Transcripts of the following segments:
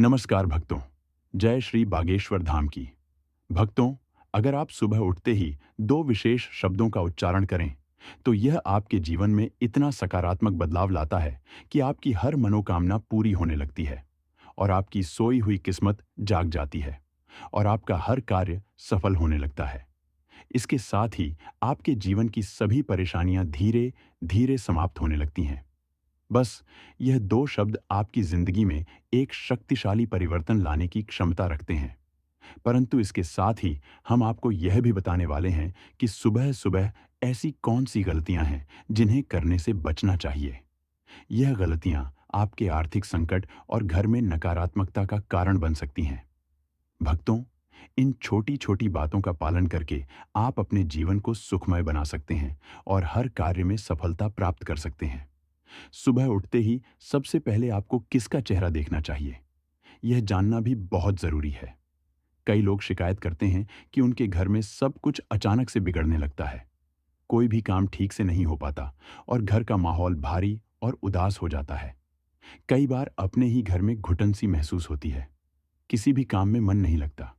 नमस्कार भक्तों। जय श्री बागेश्वर धाम की। भक्तों, अगर आप सुबह उठते ही दो विशेष शब्दों का उच्चारण करें तो यह आपके जीवन में इतना सकारात्मक बदलाव लाता है कि आपकी हर मनोकामना पूरी होने लगती है और आपकी सोई हुई किस्मत जाग जाती है और आपका हर कार्य सफल होने लगता है। इसके साथ ही आपके जीवन की सभी परेशानियां धीरे धीरे समाप्त होने लगती हैं। बस यह दो शब्द आपकी जिंदगी में एक शक्तिशाली परिवर्तन लाने की क्षमता रखते हैं। परंतु इसके साथ ही हम आपको यह भी बताने वाले हैं कि सुबह सुबह ऐसी कौन सी गलतियां हैं जिन्हें करने से बचना चाहिए। यह गलतियां आपके आर्थिक संकट और घर में नकारात्मकता का कारण बन सकती हैं। भक्तों, इन छोटी छोटी बातों का पालन करके आप अपने जीवन को सुखमय बना सकते हैं और हर कार्य में सफलता प्राप्त कर सकते हैं। सुबह उठते ही सबसे पहले आपको किसका चेहरा देखना चाहिए, यह जानना भी बहुत जरूरी है। कई लोग शिकायत करते हैं कि उनके घर में सब कुछ अचानक से बिगड़ने लगता है। कोई भी काम ठीक से नहीं हो पाता और घर का माहौल भारी और उदास हो जाता है। कई बार अपने ही घर में घुटन सी महसूस होती है। किसी भी काम में मन नहीं लगता।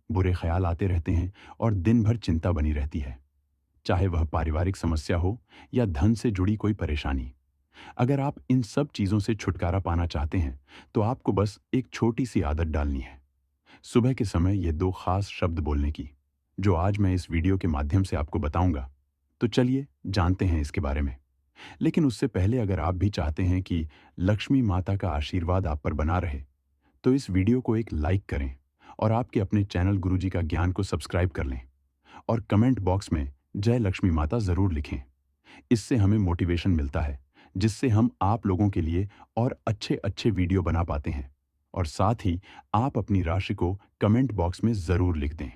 बुरे ख्याल आते रहते हैं और दिन भर चिंता बनी रहती है, चाहे वह पारिवारिक समस्या हो या धन से जुड़ी कोई परेशानी। अगर आप इन सब चीजों से छुटकारा पाना चाहते हैं तो आपको बस एक छोटी सी आदत डालनी है। सुबह के समय ये दो खास शब्द बोलने की, जो आज मैं इस वीडियो के माध्यम से आपको बताऊंगा। तो चलिए जानते हैं इसके बारे में। लेकिन उससे पहले अगर आप भी चाहते हैं कि लक्ष्मी माता का आशीर्वाद आप पर बना रहे तो इस वीडियो को एक लाइक करें और आपके अपने चैनल गुरुजी का ज्ञान को सब्सक्राइब कर लें और कमेंट बॉक्स में जय लक्ष्मी माता जरूर लिखें। इससे हमें मोटिवेशन मिलता है, जिससे हम आप लोगों के लिए और अच्छे अच्छे वीडियो बना पाते हैं। और साथ ही आप अपनी राशि को कमेंट बॉक्स में जरूर लिख दें,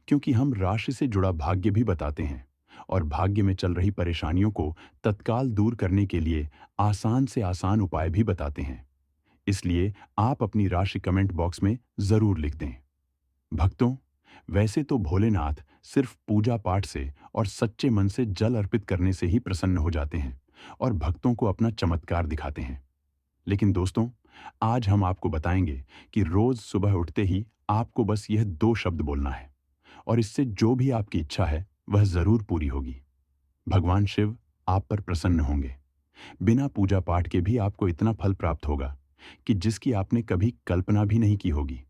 क्योंकि हम राशि से जुड़ा भाग्य भी बताते हैं और भाग्य में चल रही परेशानियों को तत्काल दूर करने के लिए आसान से आसान उपाय भी बताते हैं। इसलिए आप अपनी राशि कमेंट बॉक्स में जरूर लिख दें। भक्तों, वैसे तो भोलेनाथ सिर्फ पूजा पाठ से और सच्चे मन से जल अर्पित करने से ही प्रसन्न हो जाते हैं और भक्तों को अपना चमत्कार दिखाते हैं। लेकिन दोस्तों, आज हम आपको बताएंगे कि रोज सुबह उठते ही आपको बस यह दो शब्द बोलना है और इससे जो भी आपकी इच्छा है वह जरूर पूरी होगी। भगवान शिव आप पर प्रसन्न होंगे। बिना पूजा पाठ के भी आपको इतना फल प्राप्त होगा कि जिसकी आपने कभी कल्पना भी नहीं की होगी।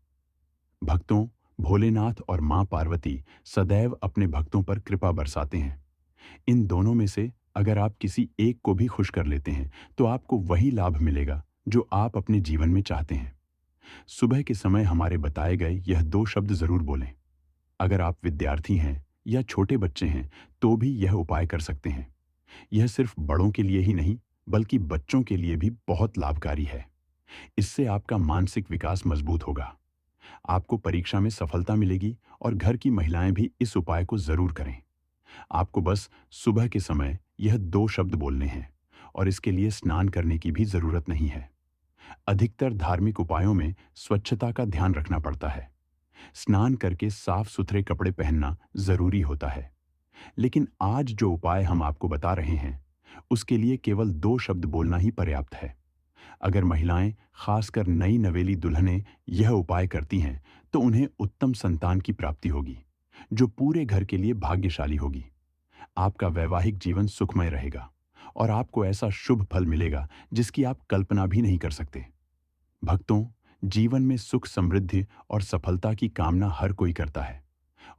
भक्तों, भोलेनाथ और मां पार्वती सदैव अपने भक्तों पर कृपा बरसाते हैं। इन दोनों में से अगर आप किसी एक को भी खुश कर लेते हैं तो आपको वही लाभ मिलेगा जो आप अपने जीवन में चाहते हैं। सुबह के समय हमारे बताए गए यह दो शब्द जरूर बोलें। अगर आप विद्यार्थी हैं या छोटे बच्चे हैं तो भी यह उपाय कर सकते हैं। यह सिर्फ बड़ों के लिए ही नहीं बल्कि बच्चों के लिए भी बहुत लाभकारी है। इससे आपका मानसिक विकास मजबूत होगा, आपको परीक्षा में सफलता मिलेगी और घर की महिलाएं भी इस उपाय को जरूर करें। आपको बस सुबह के समय यह दो शब्द बोलने हैं और इसके लिए स्नान करने की भी जरूरत नहीं है। अधिकतर धार्मिक उपायों में स्वच्छता का ध्यान रखना पड़ता है। स्नान करके साफ सुथरे कपड़े पहनना जरूरी होता है। लेकिन आज जो उपाय हम आपको बता रहे हैं उसके लिए केवल दो शब्द बोलना ही पर्याप्त है। अगर महिलाएं, खासकर नई नवेली दुल्हनें, यह उपाय करती हैं तो उन्हें उत्तम संतान की प्राप्ति होगी, जो पूरे घर के लिए भाग्यशाली होगी। आपका वैवाहिक जीवन सुखमय रहेगा और आपको ऐसा शुभ फल मिलेगा जिसकी आप कल्पना भी नहीं कर सकते। भक्तों, जीवन में सुख, समृद्धि और सफलता की कामना हर कोई करता है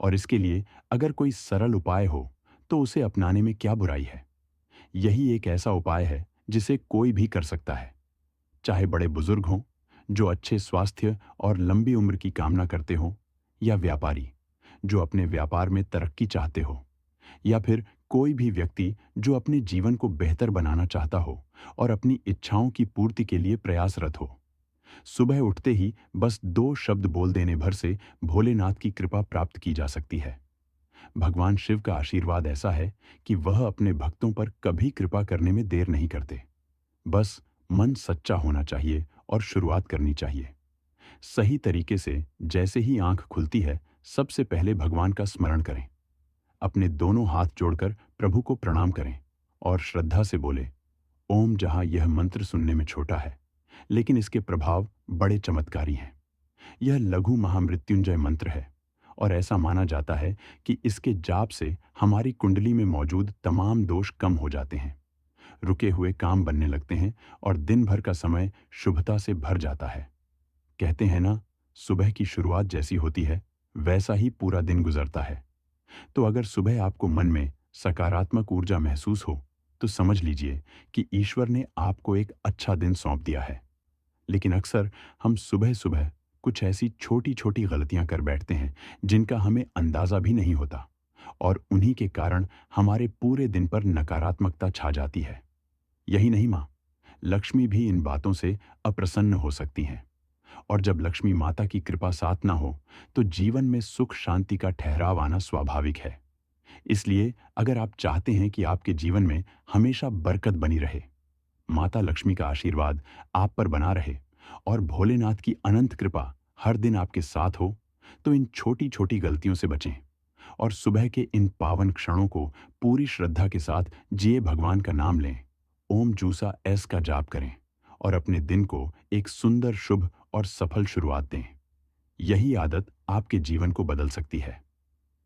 और इसके लिए अगर कोई सरल उपाय हो तो उसे अपनाने में क्या बुराई है। यही एक ऐसा उपाय है जिसे कोई भी कर सकता है, चाहे बड़े बुजुर्ग हों जो अच्छे स्वास्थ्य और लंबी उम्र की कामना करते हों, या व्यापारी जो अपने व्यापार में तरक्की चाहते हो, या फिर कोई भी व्यक्ति जो अपने जीवन को बेहतर बनाना चाहता हो और अपनी इच्छाओं की पूर्ति के लिए प्रयासरत हो। सुबह उठते ही बस दो शब्द बोल देने भर से भोलेनाथ की कृपा प्राप्त की जा सकती है। भगवान शिव का आशीर्वाद ऐसा है कि वह अपने भक्तों पर कभी कृपा करने में देर नहीं करते। बस मन सच्चा होना चाहिए और शुरुआत करनी चाहिए। सही तरीके से जैसे ही आंख खुलती है सबसे पहले भगवान का स्मरण करें। अपने दोनों हाथ जोड़कर प्रभु को प्रणाम करें और श्रद्धा से बोले, ओम। जहां यह मंत्र सुनने में छोटा है लेकिन इसके प्रभाव बड़े चमत्कारी हैं। यह लघु महामृत्युंजय मंत्र है और ऐसा माना जाता है कि इसके जाप से हमारी कुंडली में मौजूद तमाम दोष कम हो जाते हैं, रुके हुए काम बनने लगते हैं और दिन भर का समय शुभता से भर जाता है। कहते हैं ना, सुबह की शुरुआत जैसी होती है वैसा ही पूरा दिन गुजरता है। तो अगर सुबह आपको मन में सकारात्मक ऊर्जा महसूस हो तो समझ लीजिए कि ईश्वर ने आपको एक अच्छा दिन सौंप दिया है। लेकिन अक्सर हम सुबह सुबह कुछ ऐसी छोटी छोटी गलतियां कर बैठते हैं जिनका हमें अंदाजा भी नहीं होता, और उन्हीं के कारण हमारे पूरे दिन पर नकारात्मकता छा जाती है। यही नहीं माँ, लक्ष्मी भी इन बातों से अप्रसन्न हो सकती हैं। और जब लक्ष्मी माता की कृपा साथ ना हो तो जीवन में सुख शांति का ठहराव आना स्वाभाविक है। इसलिए अगर आप चाहते हैं कि आपके जीवन में हमेशा बरकत बनी रहे, माता लक्ष्मी का आशीर्वाद आप पर बना रहे और भोलेनाथ की अनंत कृपा हर दिन आपके साथ हो, तो इन छोटी छोटी गलतियों से बचें और सुबह के इन पावन क्षणों को पूरी श्रद्धा के साथ जिए भगवान का नाम लें, ओम जूसा एस का जाप करें और अपने दिन को एक सुंदर, शुभ और सफल शुरुआत दें। यही आदत आपके जीवन को बदल सकती है।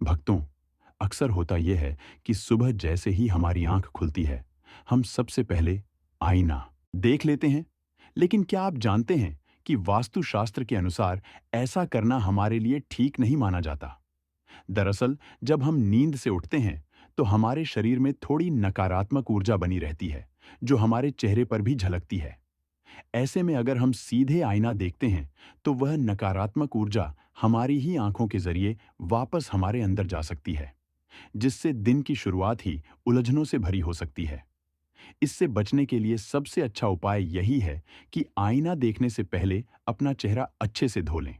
भक्तों, अक्सर होता यह है कि सुबह जैसे ही हमारी आंख खुलती है, हम सबसे पहले आईना देख लेते हैं। लेकिन क्या आप जानते हैं कि वास्तुशास्त्र के अनुसार ऐसा करना हमारे लिए ठीक नहीं माना जाता? दरअसल जब हम नींद से उठते हैं तो हमारे शरीर में थोड़ी नकारात्मक ऊर्जा बनी रहती है, जो हमारे चेहरे पर भी झलकती है। ऐसे में अगर हम सीधे आईना देखते हैं तो वह नकारात्मक ऊर्जा हमारी ही आंखों के जरिए वापस हमारे अंदर जा सकती है, जिससे दिन की शुरुआत ही उलझनों से भरी हो सकती है। इससे बचने के लिए सबसे अच्छा उपाय यही है कि आईना देखने से पहले अपना चेहरा अच्छे से धो लें।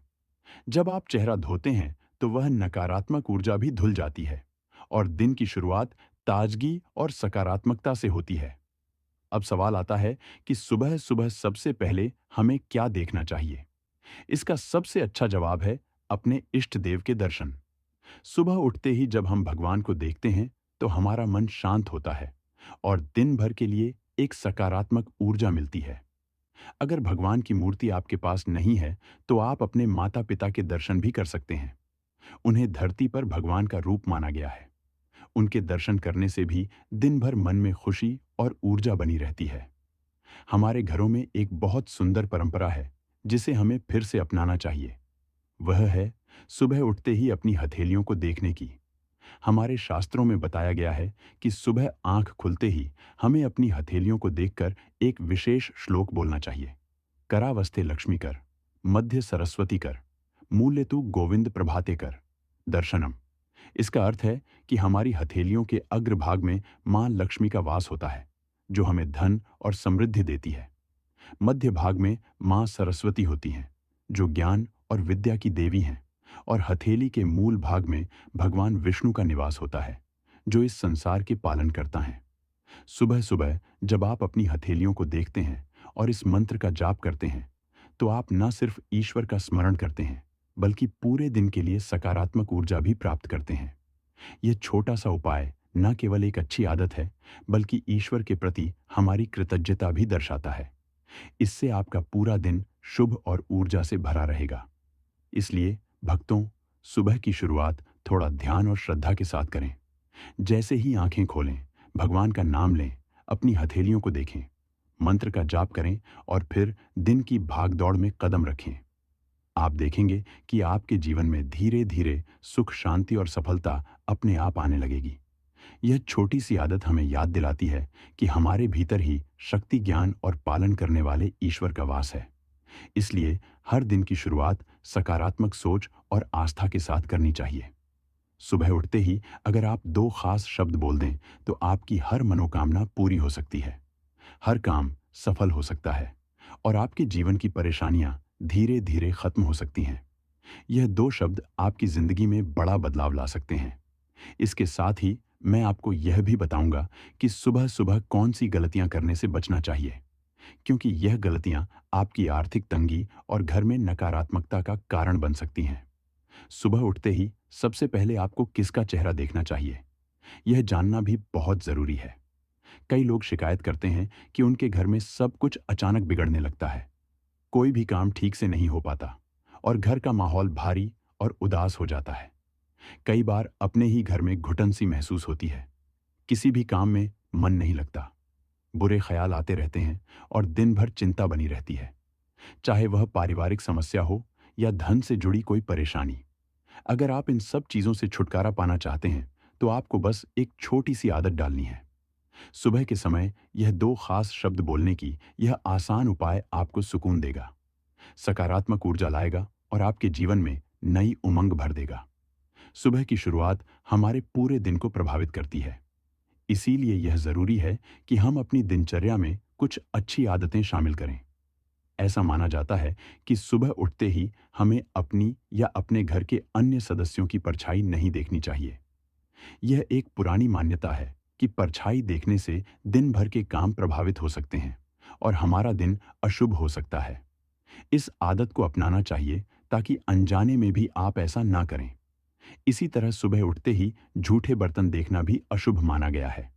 जब आप चेहरा धोते हैं तो वह नकारात्मक ऊर्जा भी धुल जाती है और दिन की शुरुआत ताजगी और सकारात्मकता से होती है। अब सवाल आता है कि सुबह सुबह सबसे पहले हमें क्या देखना चाहिए? इसका सबसे अच्छा जवाब है अपने इष्ट देव के दर्शन। सुबह उठते ही जब हम भगवान को देखते हैं तो हमारा मन शांत होता है और दिन भर के लिए एक सकारात्मक ऊर्जा मिलती है। अगर भगवान की मूर्ति आपके पास नहीं है तो आप अपने माता पिता के दर्शन भी कर सकते हैं। उन्हें धरती पर भगवान का रूप माना गया है। उनके दर्शन करने से भी दिन भर मन में खुशी और ऊर्जा बनी रहती है। हमारे घरों में एक बहुत सुंदर परंपरा है जिसे हमें फिर से अपनाना चाहिए। वह है सुबह उठते ही अपनी हथेलियों को देखने की। हमारे शास्त्रों में बताया गया है कि सुबह आंख खुलते ही हमें अपनी हथेलियों को देखकर एक विशेष श्लोक बोलना चाहिए। करावस्ते लक्ष्मी कर, मध्य सरस्वती कर, मूल्य तू गोविंद प्रभाते कर, दर्शनम। इसका अर्थ है कि हमारी हथेलियों के अग्रभाग में मां लक्ष्मी का वास होता है, जो हमें धन और समृद्धि देती है। मध्य भाग में मां सरस्वती होती हैं, जो ज्ञान और विद्या की देवी हैं, और हथेली के मूल भाग में भगवान विष्णु का निवास होता है, जो इस संसार के पालन करता है। सुबह सुबह जब आप अपनी हथेलियों को देखते हैं और इस मंत्र का जाप करते हैं, तो आप न सिर्फ ईश्वर का स्मरण करते हैं, बल्कि पूरे दिन के लिए सकारात्मक ऊर्जा भी प्राप्त करते हैं। यह छोटा सा उपाय न केवल एक अच्छी आदत है, बल्कि ईश्वर के प्रति हमारी कृतज्ञता भी दर्शाता है। इससे आपका पूरा दिन शुभ और ऊर्जा से भरा रहेगा। इसलिए भक्तों, सुबह की शुरुआत थोड़ा ध्यान और श्रद्धा के साथ करें। जैसे ही आंखें खोलें, भगवान का नाम लें, अपनी हथेलियों को देखें, मंत्र का जाप करें और फिर दिन की भागदौड़ में कदम रखें। आप देखेंगे कि आपके जीवन में धीरे धीरे सुख, शांति और सफलता अपने आप आने लगेगी। यह छोटी सी आदत हमें याद दिलाती है कि हमारे भीतर ही शक्ति, ज्ञान और पालन करने वाले ईश्वर का वास है। इसलिए हर दिन की शुरुआत सकारात्मक सोच और आस्था के साथ करनी चाहिए। सुबह उठते ही अगर आप दो खास शब्द बोल दें तो आपकी हर मनोकामना पूरी हो सकती है, हर काम सफल हो सकता है और आपके जीवन की परेशानियां धीरे धीरे खत्म हो सकती हैं। यह दो शब्द आपकी जिंदगी में बड़ा बदलाव ला सकते हैं। इसके साथ ही मैं आपको यह भी बताऊंगा कि सुबह सुबह कौन सी गलतियां करने से बचना चाहिए, क्योंकि यह गलतियां आपकी आर्थिक तंगी और घर में नकारात्मकता का कारण बन सकती हैं। सुबह उठते ही सबसे पहले आपको किसका चेहरा देखना चाहिए, यह जानना भी बहुत जरूरी है। कई लोग शिकायत करते हैं कि उनके घर में सब कुछ अचानक बिगड़ने लगता है। कोई भी काम ठीक से नहीं हो पाता और घर का माहौल भारी और उदास हो जाता है। कई बार अपने ही घर में घुटन सी महसूस होती है। किसी भी काम में मन नहीं लगता, बुरे ख्याल आते रहते हैं और दिन भर चिंता बनी रहती है। चाहे वह पारिवारिक समस्या हो या धन से जुड़ी कोई परेशानी। अगर आप इन सब चीजों से छुटकारा पाना चाहते हैं तो आपको बस एक छोटी सी आदत डालनी है। सुबह के समय यह दो खास शब्द बोलने की यह आसान उपाय आपको सुकून देगा, सकारात्मक ऊर्जा लाएगा और आपके जीवन में नई उमंग भर देगा। सुबह की शुरुआत हमारे पूरे दिन को प्रभावित करती है। इसीलिए यह जरूरी है कि हम अपनी दिनचर्या में कुछ अच्छी आदतें शामिल करें। ऐसा माना जाता है कि सुबह उठते ही हमें अपनी या अपने घर के अन्य सदस्यों की परछाई नहीं देखनी चाहिए। यह एक पुरानी मान्यता है कि परछाई देखने से दिन भर के काम प्रभावित हो सकते हैं और हमारा दिन अशुभ हो सकता है। इस आदत को अपनाना चाहिए ताकि अनजाने में भी आप ऐसा ना करें। इसी तरह सुबह उठते ही झूठे बर्तन देखना भी अशुभ माना गया है।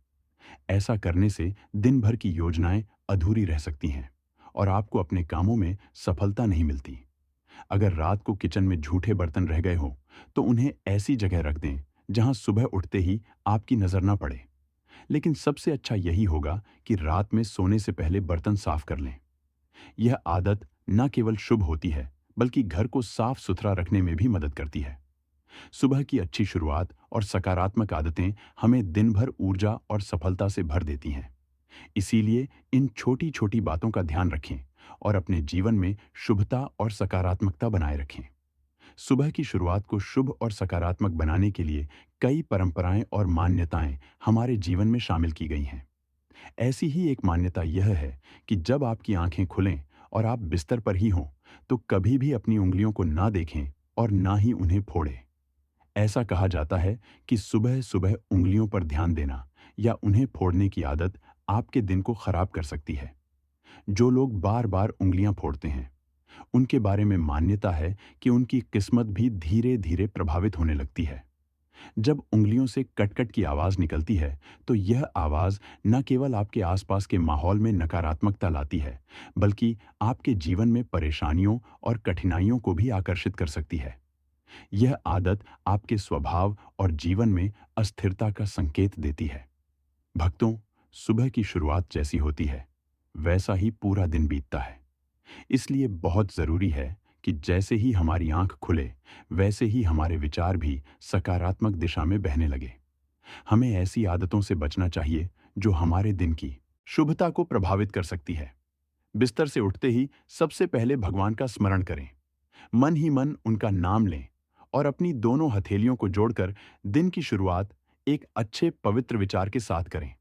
ऐसा करने से दिन भर की योजनाएं अधूरी रह सकती हैं और आपको अपने कामों में सफलता नहीं मिलती। अगर रात को किचन में झूठे बर्तन रह गए हो तो उन्हें ऐसी जगह रख दें जहां सुबह उठते ही आपकी नजर ना पड़े। लेकिन सबसे अच्छा यही होगा कि रात में सोने से पहले बर्तन साफ कर लें। यह आदत न केवल शुभ होती है बल्कि घर को साफ सुथरा रखने में भी मदद करती है। सुबह की अच्छी शुरुआत और सकारात्मक आदतें हमें दिन भर ऊर्जा और सफलता से भर देती हैं। इसीलिए इन छोटी छोटी बातों का ध्यान रखें और अपने जीवन में शुभता और सकारात्मकता बनाए रखें। सुबह की शुरुआत को शुभ और सकारात्मक बनाने के लिए कई परंपराएं और मान्यताएं हमारे जीवन में शामिल की गई हैं। ऐसी ही एक मान्यता यह है कि जब आपकी आंखें खुलें और आप बिस्तर पर ही हों तो कभी भी अपनी उंगलियों को ना देखें और ना ही उन्हें फोड़ें। ऐसा कहा जाता है कि सुबह सुबह उंगलियों पर ध्यान देना या उन्हें फोड़ने की आदत आपके दिन को खराब कर सकती है। जो लोग बार बार उंगलियां फोड़ते हैं उनके बारे में मान्यता है कि उनकी किस्मत भी धीरे धीरे प्रभावित होने लगती है। जब उंगलियों से कट-कट की आवाज निकलती है तो यह आवाज न केवल आपके आसपास के माहौल में नकारात्मकता लाती है बल्कि आपके जीवन में परेशानियों और कठिनाइयों को भी आकर्षित कर सकती है। यह आदत आपके स्वभाव और जीवन में अस्थिरता का संकेत देती है। भक्तों, सुबह की शुरुआत जैसी होती है वैसा ही पूरा दिन बीतता है। इसलिए बहुत जरूरी है कि जैसे ही हमारी आंख खुले वैसे ही हमारे विचार भी सकारात्मक दिशा में बहने लगे। हमें ऐसी आदतों से बचना चाहिए जो हमारे दिन की शुभता को प्रभावित कर सकती है। बिस्तर से उठते ही सबसे पहले भगवान का स्मरण करें, मन ही मन उनका नाम लें और अपनी दोनों हथेलियों को जोड़कर दिन की शुरुआत एक अच्छे पवित्र विचार के साथ करें।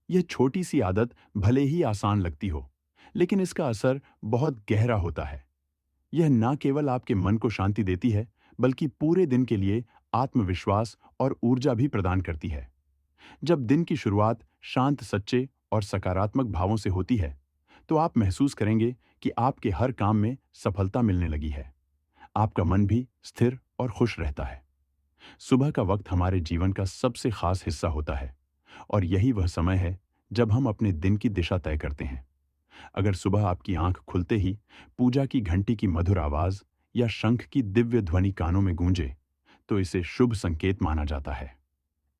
यह छोटी सी आदत भले ही आसान लगती हो, लेकिन इसका असर बहुत गहरा होता है। यह न केवल आपके मन को शांति देती है, बल्कि पूरे दिन के लिए आत्मविश्वास और ऊर्जा भी प्रदान करती है। जब दिन की शुरुआत शांत, सच्चे और सकारात्मक भावों से होती है, तो आप महसूस करेंगे कि आपके हर काम में सफलता मिलने लगी है। आपका मन भी स्थिर और खुश रहता है। सुबह का वक्त हमारे जीवन का सबसे खास हिस्सा होता है और यही वह समय है जब हम अपने दिन की दिशा तय करते हैं। अगर सुबह आपकी आंख खुलते ही पूजा की घंटी की मधुर आवाज या शंख की दिव्य ध्वनि कानों में गूंजे, तो इसे शुभ संकेत माना जाता है।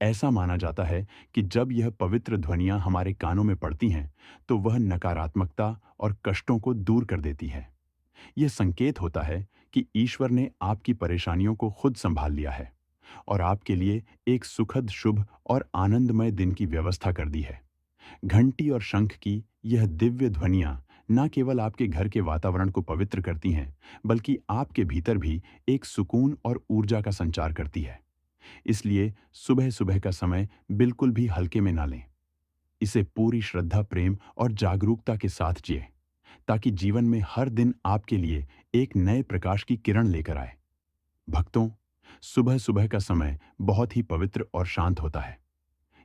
ऐसा माना जाता है कि जब यह पवित्र ध्वनियां हमारे कानों में पड़ती हैं, तो वह नकारात्मकता और कष्टों को दूर कर देती है। यह संकेत होता है कि ईश्वर ने आपकी परेशानियों को खुद संभाल लिया है और आपके लिए एक सुखद, शुभ और आनंदमय दिन की व्यवस्था कर दी है। घंटी और शंख की यह दिव्य ध्वनियां न केवल आपके घर के वातावरण को पवित्र करती हैं, बल्कि आपके भीतर भी एक सुकून और ऊर्जा का संचार करती है। इसलिए सुबह सुबह का समय बिल्कुल भी हल्के में ना लें। इसे पूरी श्रद्धा, प्रेम और जागरूकता के साथ जिए, ताकि जीवन में हर दिन आपके लिए एक नए प्रकाश की किरण लेकर आए। भक्तों, सुबह सुबह का समय बहुत ही पवित्र और शांत होता है।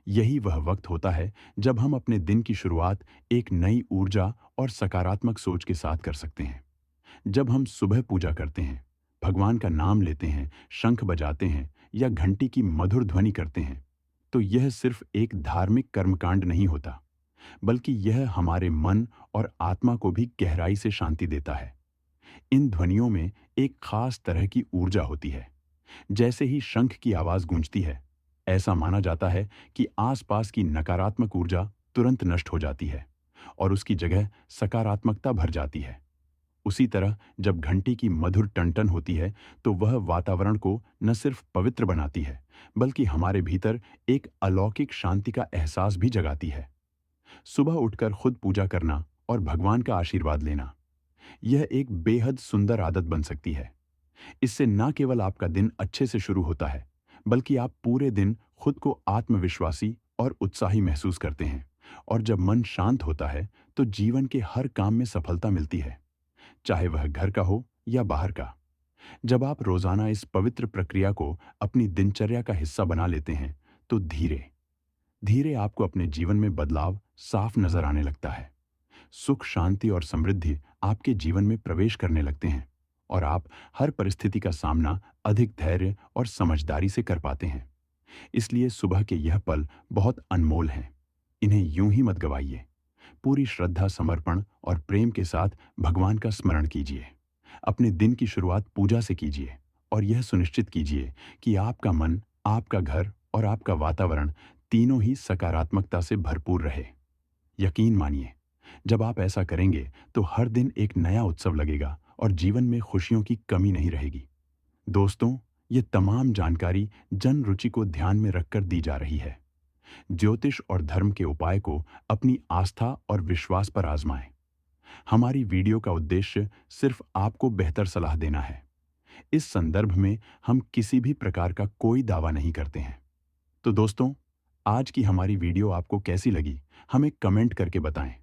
यही वह वक्त होता है जब हम अपने दिन की शुरुआत एक नई ऊर्जा और सकारात्मक सोच के साथ कर सकते हैं। जब हम सुबह पूजा करते हैं, भगवान का नाम लेते हैं, शंख बजाते हैं या घंटी की मधुर ध्वनि करते हैं, तो यह सिर्फ एक धार्मिक कर्मकांड नहीं होता, बल्कि यह हमारे मन और आत्मा को भी गहराई से शांति देता है। इन ध्वनियों में एक खास तरह की ऊर्जा होती है। जैसे ही शंख की आवाज गूंजती है, ऐसा माना जाता है कि आसपास की नकारात्मक ऊर्जा तुरंत नष्ट हो जाती है और उसकी जगह सकारात्मकता भर जाती है। उसी तरह जब घंटी की मधुर टनटन होती है, तो वह वातावरण को न सिर्फ पवित्र बनाती है, बल्कि हमारे भीतर एक अलौकिक शांति का एहसास भी जगाती है। सुबह उठकर खुद पूजा करना और भगवान का आशीर्वाद लेना, यह एक बेहद सुंदर आदत बन सकती है। इससे न केवल आपका दिन अच्छे से शुरू होता है, बल्कि आप पूरे दिन खुद को आत्मविश्वासी और उत्साही महसूस करते हैं। और जब मन शांत होता है, तो जीवन के हर काम में सफलता मिलती है, चाहे वह घर का हो या बाहर का। जब आप रोजाना इस पवित्र प्रक्रिया को अपनी दिनचर्या का हिस्सा बना लेते हैं, तो धीरे धीरे आपको अपने जीवन में बदलाव साफ नजर आने लगता है। सुख, शांति और समृद्धि आपके जीवन में प्रवेश करने लगते हैं और आप हर परिस्थिति का सामना अधिक धैर्य और समझदारी से कर पाते हैं। इसलिए सुबह के यह पल बहुत अनमोल हैं। इन्हें यूं ही मत गवाइए। पूरी श्रद्धा, समर्पण और प्रेम के साथ भगवान का स्मरण कीजिए। अपने दिन की शुरुआत पूजा से कीजिए और यह सुनिश्चित कीजिए कि आपका मन, आपका घर और आपका वातावरण तीनों ही सकारात्मकता से भरपूर रहे। यकीन मानिए, जब आप ऐसा करेंगे तो हर दिन एक नया उत्सव लगेगा और जीवन में खुशियों की कमी नहीं रहेगी। दोस्तों, ये तमाम जानकारी जन रुचि को ध्यान में रखकर दी जा रही है। ज्योतिष और धर्म के उपाय को अपनी आस्था और विश्वास पर आजमाएं। हमारी वीडियो का उद्देश्य सिर्फ आपको बेहतर सलाह देना है। इस संदर्भ में हम किसी भी प्रकार का कोई दावा नहीं करते हैं। तो दोस्तों, आज की हमारी वीडियो आपको कैसी लगी, हमें कमेंट करके बताएं।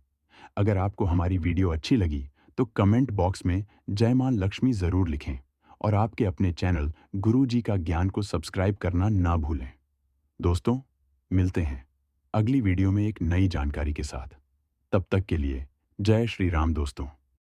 अगर आपको हमारी वीडियो अच्छी लगी, तो कमेंट बॉक्स में जय मां लक्ष्मी जरूर लिखें और आपके अपने चैनल गुरु जी का ज्ञान को सब्सक्राइब करना ना भूलें। दोस्तों, मिलते हैं अगली वीडियो में एक नई जानकारी के साथ। तब तक के लिए जय श्री राम दोस्तों।